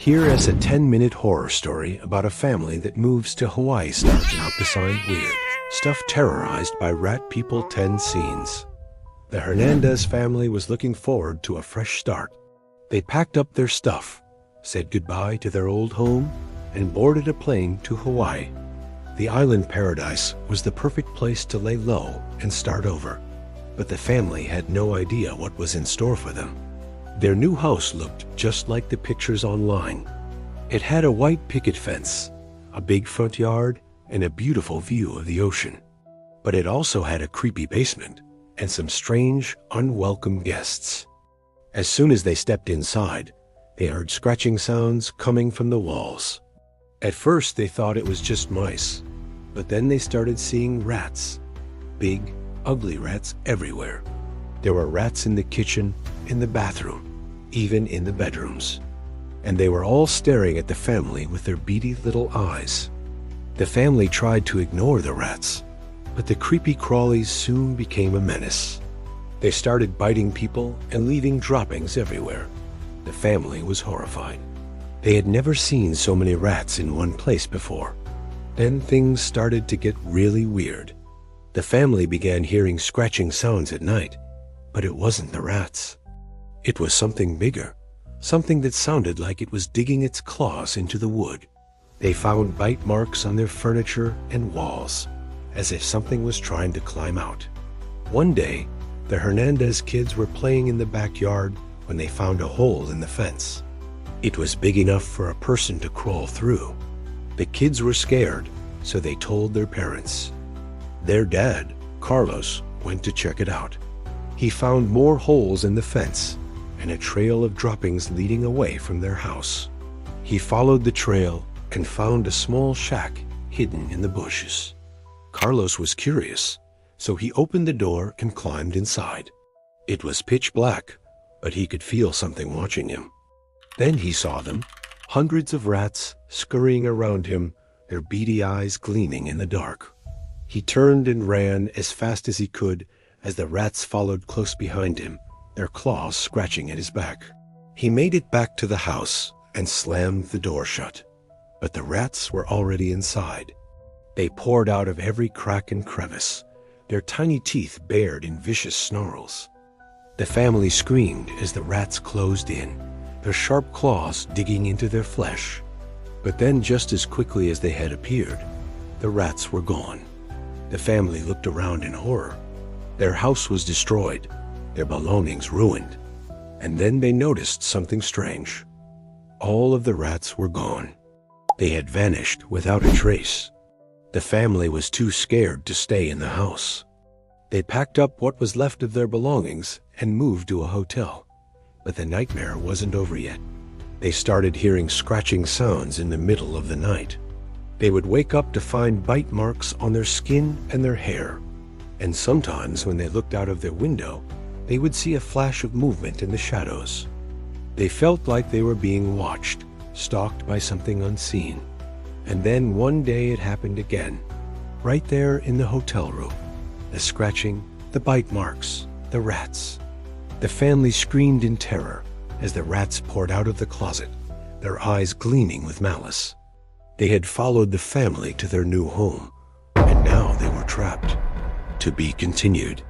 Here is a 10-minute horror story about a family that moves to Hawaii starting out the sign weird. Stuff terrorized by rat people 10 scenes. The Hernandez family was looking forward to a fresh start. They packed up their stuff, said goodbye to their old home, and boarded a plane to Hawaii. The island paradise was the perfect place to lay low and start over. But the family had no idea what was in store for them. Their new house looked just like the pictures online. It had a white picket fence, a big front yard, and a beautiful view of the ocean. But it also had a creepy basement and some strange, unwelcome guests. As soon as they stepped inside, they heard scratching sounds coming from the walls. At first they thought it was just mice, but then they started seeing rats. Big, ugly rats everywhere. There were rats in the kitchen, in the bathroom, even in the bedrooms. And they were all staring at the family with their beady little eyes. The family tried to ignore the rats, but the creepy crawlies soon became a menace. They started biting people and leaving droppings everywhere. The family was horrified. They had never seen so many rats in one place before. Then things started to get really weird. The family began hearing scratching sounds at night, but it wasn't the rats. It was something bigger, something that sounded like it was digging its claws into the wood. They found bite marks on their furniture and walls, as if something was trying to climb out. One day, the Hernandez kids were playing in the backyard when they found a hole in the fence. It was big enough for a person to crawl through. The kids were scared, so they told their parents. Their dad, Carlos, went to check it out. He found more holes in the fence and a trail of droppings leading away from their house. He followed the trail and found a small shack hidden in the bushes. Carlos was curious, so he opened the door and climbed inside. It was pitch black, but he could feel something watching him. Then he saw them, hundreds of rats scurrying around him, their beady eyes gleaming in the dark. He turned and ran as fast as he could as the rats followed close behind him, their claws scratching at his back. He made it back to the house and slammed the door shut. But the rats were already inside. They poured out of every crack and crevice, their tiny teeth bared in vicious snarls. The family screamed as the rats closed in, their sharp claws digging into their flesh. But then, just as quickly as they had appeared, the rats were gone. The family looked around in horror. Their house was destroyed, their belongings ruined. And then they noticed something strange. All of the rats were gone. They had vanished without a trace. The family was too scared to stay in the house. They packed up what was left of their belongings and moved to a hotel. But the nightmare wasn't over yet. They started hearing scratching sounds in the middle of the night. They would wake up to find bite marks on their skin and their hair. And sometimes when they looked out of their window, they would see a flash of movement in the shadows. They felt like they were being watched, stalked by something unseen. And then one day it happened again, right there in the hotel room. The scratching, the bite marks, the rats. The family screamed in terror as the rats poured out of the closet, their eyes gleaming with malice. They had followed the family to their new home, and now they were trapped. To be continued.